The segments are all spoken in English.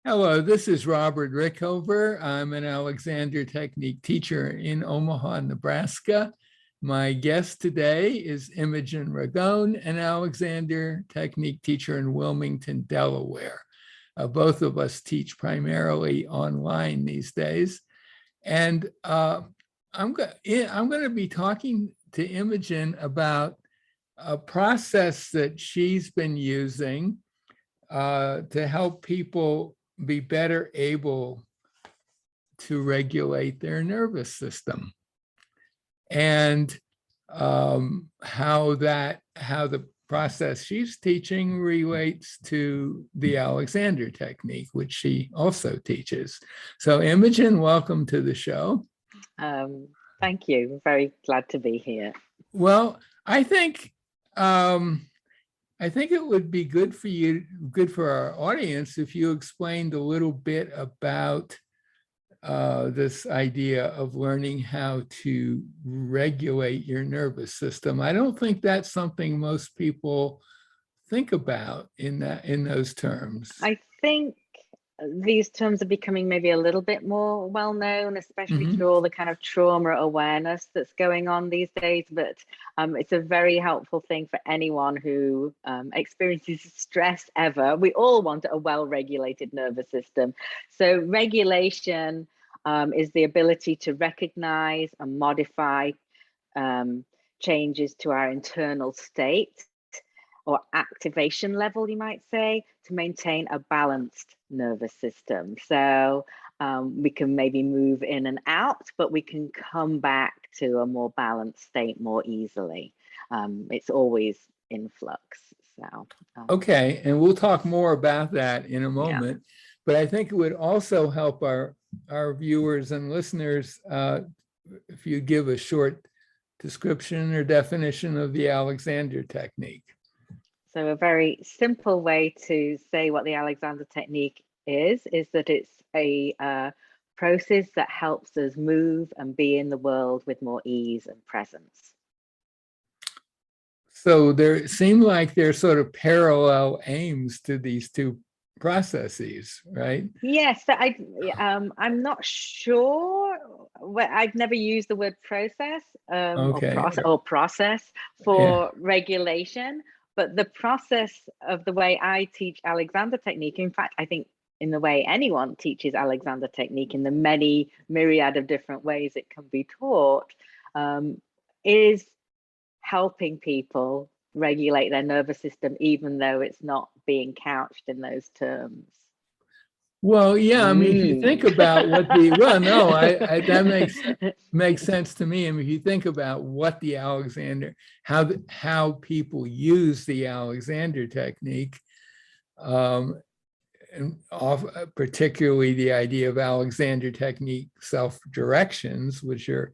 Hello, this is Robert Rickover. I'm an Alexander Technique teacher in Omaha, Nebraska. My guest today is Imogen Ragone, an Alexander Technique teacher in Wilmington, Delaware. Both of us teach primarily online these days. And I'm going to be talking to Imogen about a process that she's been using to help people be better able to regulate their nervous system, and how the process she's teaching relates to the Alexander technique, which she also teaches. So Imogen, welcome to the show. Thank you. I'm very glad to be here. Well, I think it would be good for our audience, if you explained a little bit about this idea of learning how to regulate your nervous system. I don't think that's something most people think about in those terms. I think these terms are becoming maybe a little bit more well known, especially through all the kind of trauma awareness that's going on these days. But it's a very helpful thing for anyone who experiences stress ever. We all want a well-regulated nervous system. So regulation is the ability to recognize and modify changes to our internal state, or activation level, you might say, to maintain a balanced nervous system. So we can maybe move in and out, but we can come back to a more balanced state more easily. It's always in flux. So okay, and we'll talk more about that in a moment. Yeah. But I think it would also help our viewers and listeners if you give a short description or definition of the Alexander technique. So a very simple way to say what the Alexander technique is that it's a process that helps us move and be in the world with more ease and presence. So there seem like there's sort of parallel aims to these two processes, right? Yes, I'm not sure. I've never used the word process or process for regulation. But the process of the way I teach Alexander technique, in fact, I think in the way anyone teaches Alexander technique, in the many myriad of different ways it can be taught, is helping people regulate their nervous system, even though it's not being couched in those terms. Well, yeah, I mean, if you think about what that makes sense to me. I mean, if you think about what the Alexander, how people use the Alexander technique, and particularly the idea of Alexander technique self-directions, which are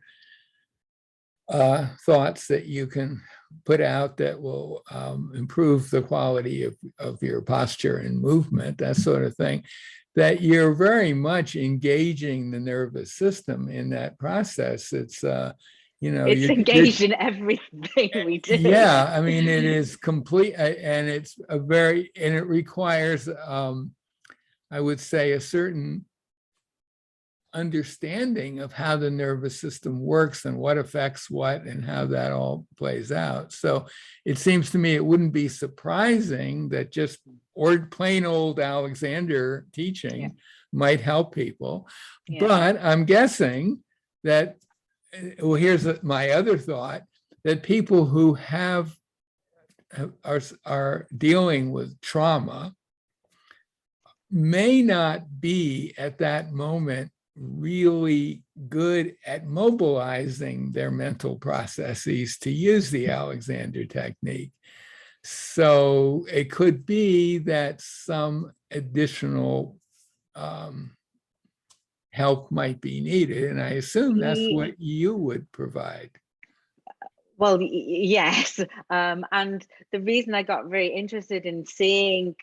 thoughts that you can put out that will improve the quality of your posture and movement, that sort of thing, that you're very much engaging the nervous system in that process. It's it's engaged in everything we do. Yeah, I mean, it is complete, and it requires I would say a certain understanding of how the nervous system works and what affects what and how that all plays out. So it seems to me it wouldn't be surprising that just plain old Alexander teaching might help people. But I'm guessing that, well, here's my other thought, that people who are dealing with trauma may not be at that moment really good at mobilizing their mental processes to use the Alexander technique. So it could be that some additional help might be needed. And I assume that's what you would provide. Well, yes. And the reason I got very interested in seeing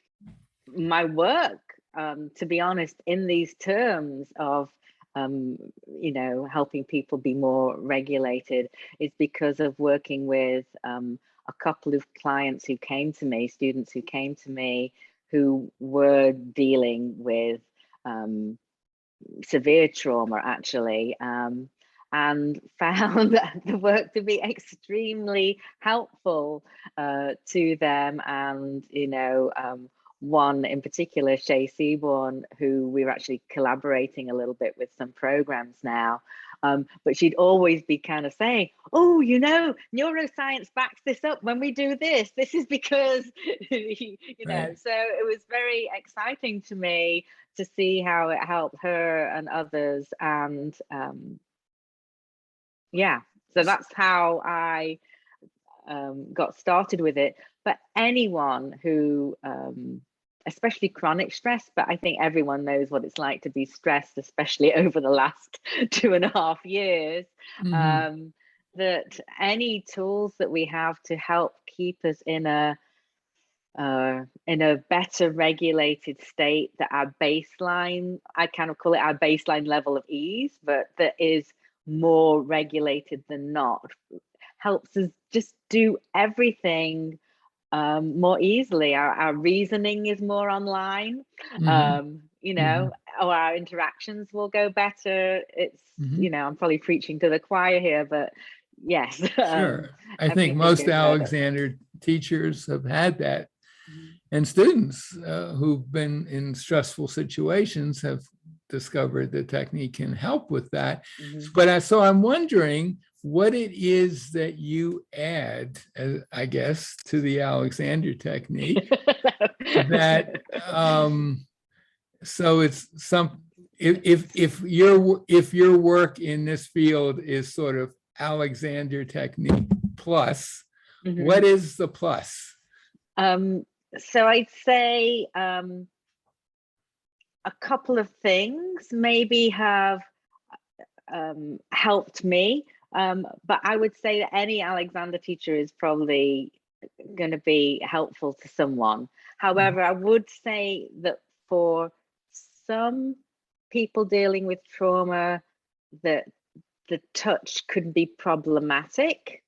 my work, to be honest, in these terms of helping people be more regulated, is because of working with a couple of clients who came to me, students who came to me, who were dealing with severe trauma actually, and found the work to be extremely helpful to them. And one in particular, Shay Seaborn, who we're actually collaborating a little bit with some programs now. But she'd always be kind of saying, oh, neuroscience backs this up when we do this. This is because, Right. so it was very exciting to me to see how it helped her and others. And yeah, so that's how I got started with it. But anyone who, especially chronic stress, but I think everyone knows what it's like to be stressed, especially over the last 2.5 years, Mhm. that any tools that we have to help keep us in a better regulated state, that our baseline, I kind of call it our baseline level of ease, but that is more regulated than not, helps us just do everything more easily. Our reasoning is more online, Mhm. Mhm. or our interactions will go better. It's, Mhm. I'm probably preaching to the choir here, but yes, Sure. I think everything most goes better. Alexander teachers have had that, Mhm. and students who've been in stressful situations have discovered the technique can help with that. Mhm. But so I'm wondering what it is that you add, I guess, to the Alexander technique that so it's some if your work in this field is sort of Alexander technique plus, Mhm. what is the plus? So I'd say a couple of things maybe have helped me, but I would say that any Alexander teacher is probably going to be helpful to someone. However, I would say that for some people dealing with trauma, that the touch could be problematic.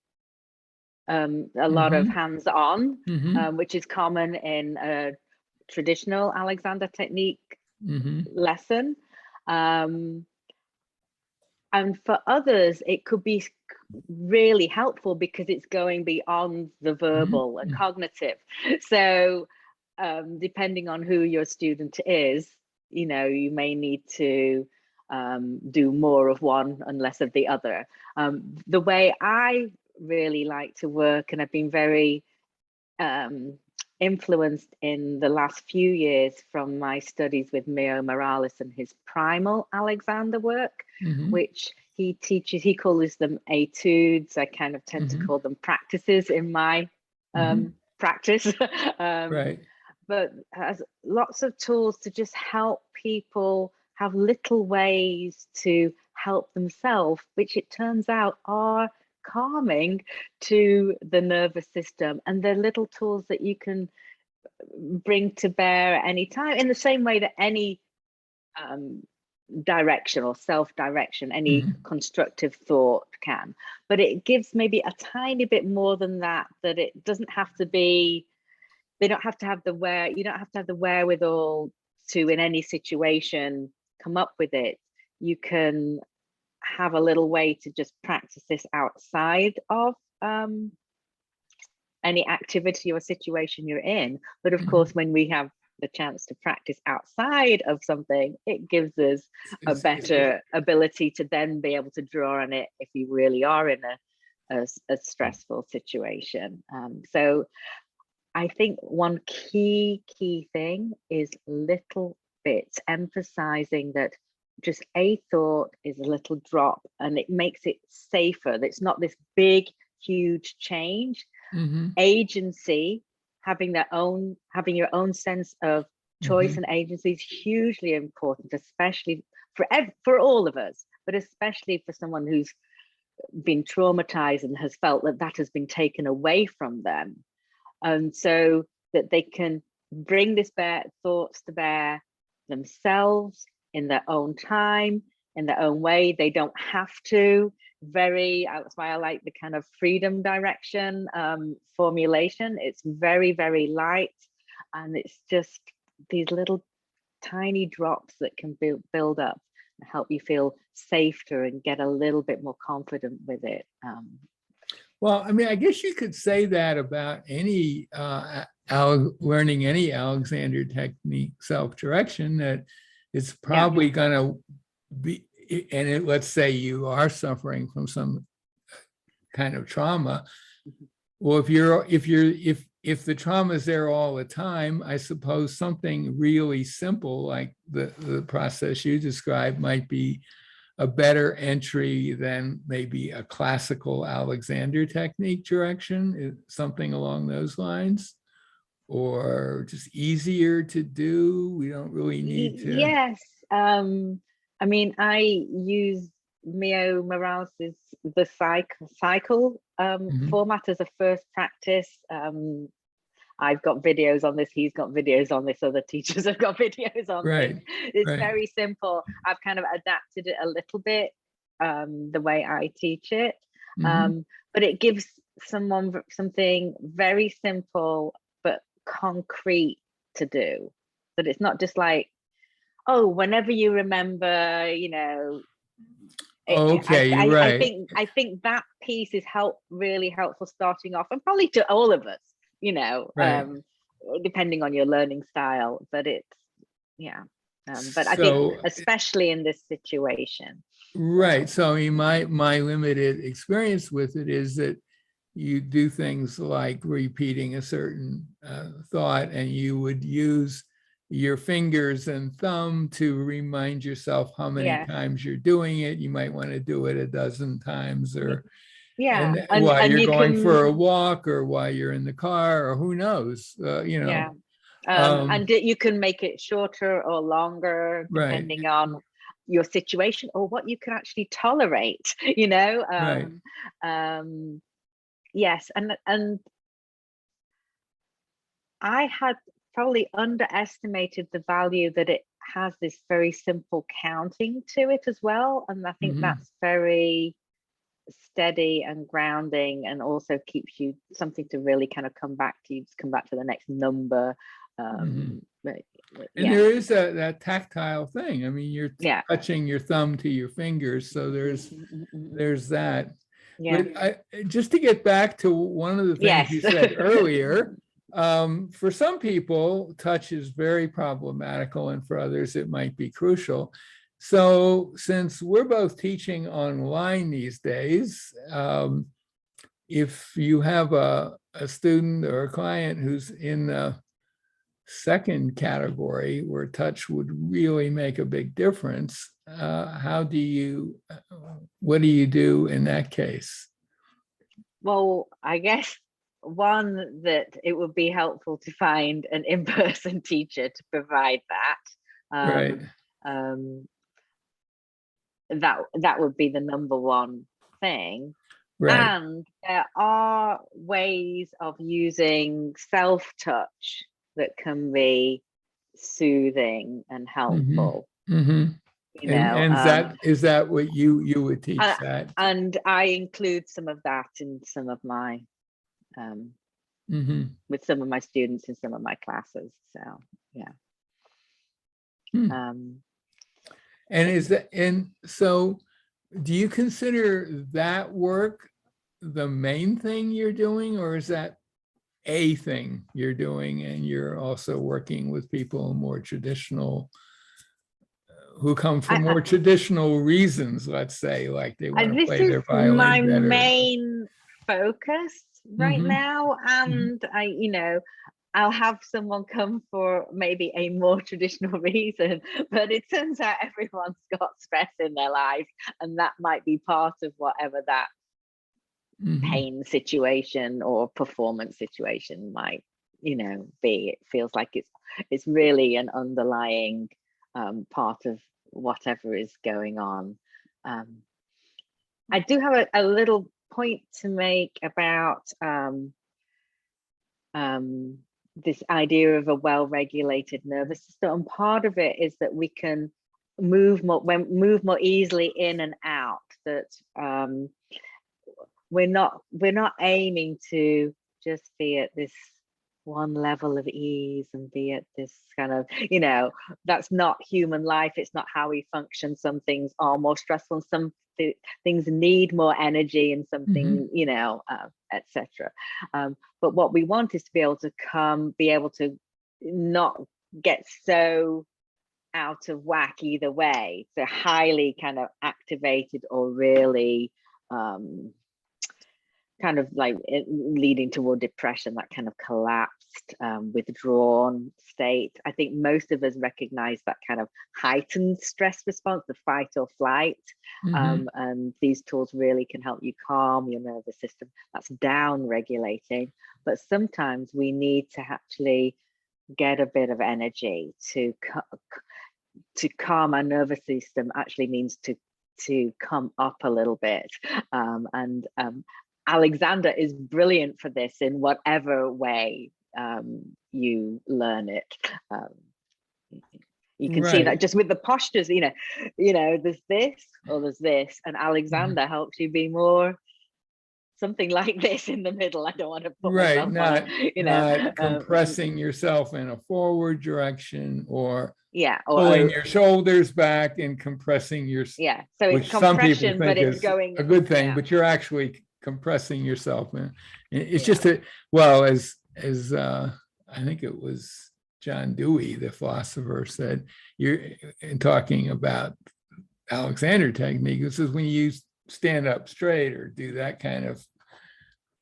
A lot of Mhm. hands-on, Mhm. which is common in a traditional Alexander technique Mhm. lesson. And for others, it could be really helpful because it's going beyond the verbal and Mhm. cognitive. So depending on who your student is, you may need to do more of one and less of the other. The way I really like to work, and I've been very influenced in the last few years from my studies with Mio Morales and his primal Alexander work, Mhm. which he teaches, he calls them etudes. I kind of tend to Mhm. call them practices in my Mhm. practice. Right. But has lots of tools to just help people have little ways to help themselves, which it turns out are calming to the nervous system. And they're little tools that you can bring to bear at any time, in the same way that any direction or self-direction, any Mhm. constructive thought can. But it gives maybe a tiny bit more than that, that it doesn't have to be, they don't have to have you don't have to have the wherewithal to, in any situation, come up with it. You can have a little way to just practice this outside of any activity or situation you're in. But of Mhm. course, when we have the chance to practice outside of something, it gives us a It's- better ability to then be able to draw on it if you really are in a stressful situation. So I think one key thing is little bits, emphasizing that just a thought is a little drop, and it makes it safer. It's not this big, huge change. Mhm. Agency, having your own sense of choice Mhm. and agency is hugely important, especially for all of us, but especially for someone who's been traumatized and has felt that that has been taken away from them. And so that they can bring this thoughts to bear themselves in their own time, in their own way. They don't have to. That's why I like the kind of freedom direction formulation. It's very, very light, and it's just these little tiny drops that can build up and help you feel safer and get a little bit more confident with it. Well, I mean, I guess you could say that about any learning any Alexander technique self-direction, that it's probably going to be, and let's say you are suffering from some kind of trauma. Well, if the trauma is there all the time, I suppose something really simple like the process you described might be a better entry than maybe a classical Alexander technique direction, something along those lines, or just easier to do. We don't really need to. Yes. I mean, I use Mio Morales' the cycle format as a first practice. I've got videos on this, he's got videos on this, other teachers have got videos on this. It's very simple. I've kind of adapted it a little bit, the way I teach it. But it gives someone something very simple but concrete to do. That it's not just like, oh, whenever you remember, you know. Okay, I think that piece is really helpful starting off, and probably to all of us, you know, depending on your learning style, but it's, but I think especially in this situation. Right. So I mean, my limited experience with it is that you do things like repeating a certain thought, and you would use your fingers and thumb to remind yourself how many times you're doing it. You might want to do it a dozen times, or and while you're going for a walk, or while you're in the car, or who knows, you know. And you can make it shorter or longer depending on your situation or what you can actually tolerate, you know. Yes, and I had probably underestimated the value that it has, this very simple counting to it as well, and I think that's very steady and grounding, and also keeps you something to really kind of come back to the next number. And there is that tactile thing. I mean, you're touching your thumb to your fingers, so there's that. But just to get back to one of the things you said earlier, for some people, touch is very problematical, and for others, it might be crucial. So since we're both teaching online these days, if you have a student or a client who's in the second category where touch would really make a big difference, what do you do in that case? Well, I guess one, that it would be helpful to find an in-person teacher to provide that. That would be the number one thing. And there are ways of using self-touch that can be soothing and helpful. You know, and is that what you would teach that? And I include some of that in some of my with some of my students in some of my classes. So and so do you consider that work the main thing you're doing, or is that a thing you're doing, and you're also working with people more traditional, who come from more traditional reasons, let's say, like they want to play their violin my better? Main focus right now, and I'll have someone come for maybe a more traditional reason, but it turns out everyone's got stress in their life, and that might be part of whatever that pain situation or performance situation might be. It feels like it's really an underlying part of whatever is going on. I do have a little point to make about this idea of a well-regulated nervous system, and part of it is that we can move more easily in and out. That we're not aiming to just be at this one level of ease and be at this kind of, that's not human life. It's not how we function. Some things are more stressful and some things need more energy and something, etc. But what we want is to be able to be able to not get so out of whack either way. So highly kind of activated or really kind of like leading toward depression, that kind of collapsed, withdrawn state. I think most of us recognize that kind of heightened stress response, the fight or flight. And these tools really can help you calm your nervous system. That's down regulating. But sometimes we need to actually get a bit of energy to calm our nervous system. Actually means to come up a little bit. Alexander is brilliant for this in whatever way you learn it. You can see that just with the postures, there's this or there's this, and Alexander helps you be more something like this in the middle. I don't want to put myself not compressing yourself in a forward direction or or pulling your shoulders back and compressing your so it's some people compression, think but it's is going a good thing, but you're actually compressing yourself. And it's just as I think it was John Dewey, the philosopher, said, you're in talking about Alexander technique, this is when you stand up straight or do that kind of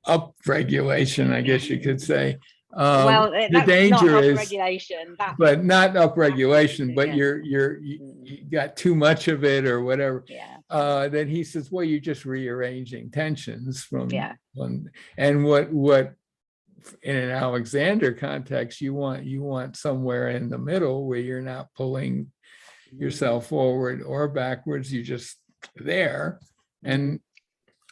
up regulation, I guess you could say. The danger is regulation, but not up regulation, but you got too much of it or whatever. Then he says, well, you're just rearranging tensions from one. And what in an Alexander context, you want somewhere in the middle where you're not pulling yourself forward or backwards, you're just there. And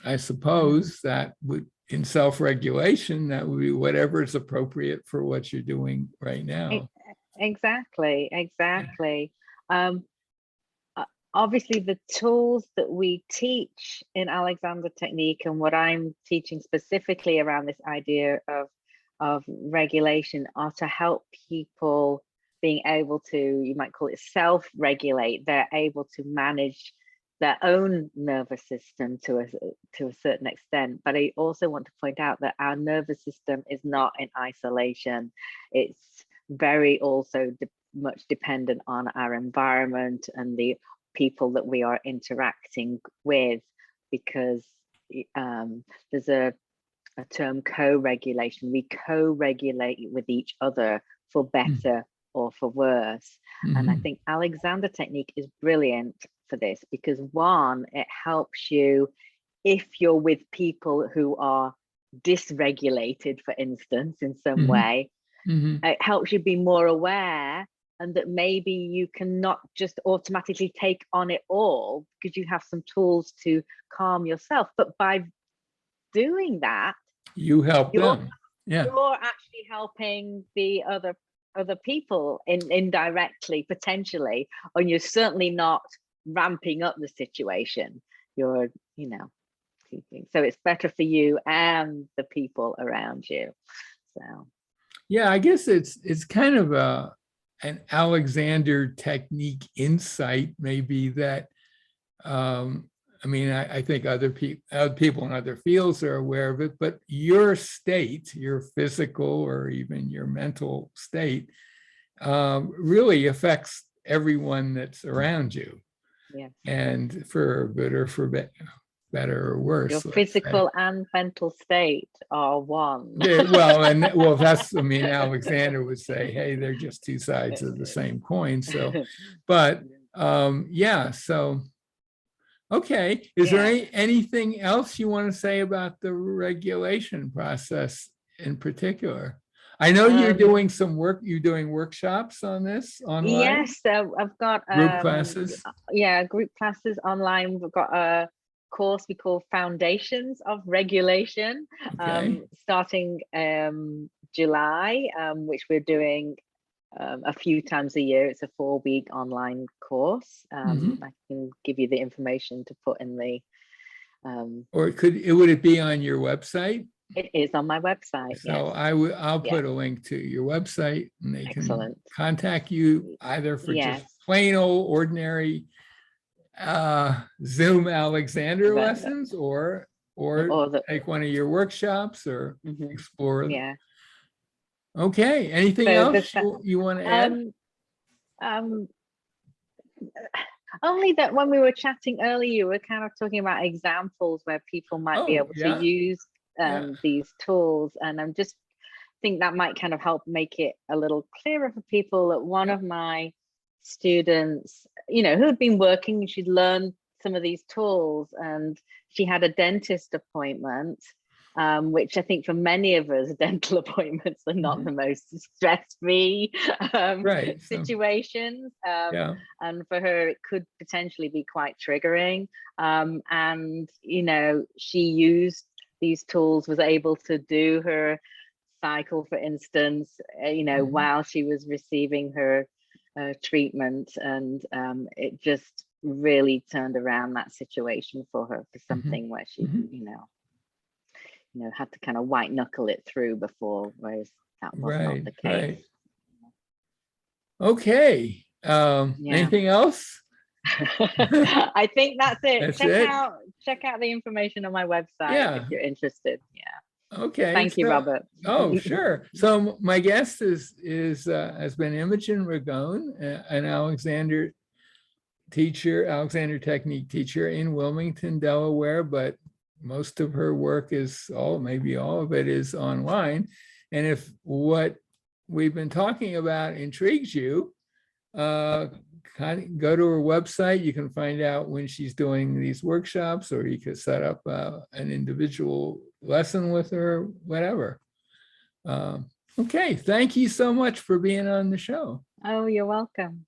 I suppose that would, in self-regulation, that would be whatever is appropriate for what you're doing right now. Exactly. Obviously, the tools that we teach in Alexander technique and what I'm teaching specifically around this idea of regulation are to help people being able to, you might call it self-regulate. They're able to manage their own nervous system to a certain extent. But I also want to point out that our nervous system is not in isolation. It's very also much dependent on our environment and the people that we are interacting with, because there's a term co-regulation. We co-regulate with each other for better or for worse. And I think Alexander technique is brilliant for this because one, it helps you if you're with people who are dysregulated, for instance, in some way. It helps you be more aware, and that maybe you cannot just automatically take on it all because you have some tools to calm yourself. But by doing that, you help them. You're actually helping the other people indirectly, potentially, and you're certainly not ramping up the situation. You're, so it's better for you and the people around you. So I guess it's kind of an Alexander technique insight, maybe, that I think other people in other fields are aware of it, but your state, your physical or even your mental state, really affects everyone that's around you. And for good or for better or worse. Your physical and mental state are one. That's, Alexander would say, hey, they're just two sides of the same coin. So, but so. Okay. Is there anything else you want to say about the regulation process in particular? I know you're doing some work. You're doing workshops on this online? Yes, I've got group classes. Group classes online. We've got a course we call Foundations of Regulation, starting July, which we're doing a few times a year. It's a 4-week online course. I can give you the information to put in the or would it be on your website? It is on my website. So Yes. I'll Yeah. put a link to your website and they can Excellent. contact you either for Yes. just plain old ordinary Zoom Alexander But- lessons or Or the, take one of your workshops or Mhm. explore. Yeah. Okay, anything So else the you want to add? um, only that when we were chatting earlier, you were kind of talking about examples where people might be Oh, able yeah. to use Yeah. these tools, and I'm just think that might kind of help make it a little clearer for people that one of my students, you know, who had been working, she'd learned some of these tools, and she had a dentist appointment, which I think for many of us, dental appointments are not the most stress-free Right. So, situations. yeah. And for her, it could potentially be quite triggering. And, you know, she used these tools, was able to do her cycle, for instance, you know, while she was receiving her treatment, and it just really turned around that situation for her, for something where she, you know, had to kind of white knuckle it through before, whereas that was not the case. Right. Okay. Yeah. Anything else? I think that's it. That's Check out the information on my website Yeah. if you're interested. Yeah. Okay. Thank you, Robert. Oh, sure. So my guest has been Imogen Ragone, an Alexander Technique teacher in Wilmington, Delaware, but most of her work is maybe all of it is online. And if what we've been talking about intrigues you, kind of go to her website. You can find out when she's doing these workshops, or you could set up an individual lesson with her, whatever. Okay, thank you so much for being on the show. Oh, you're welcome.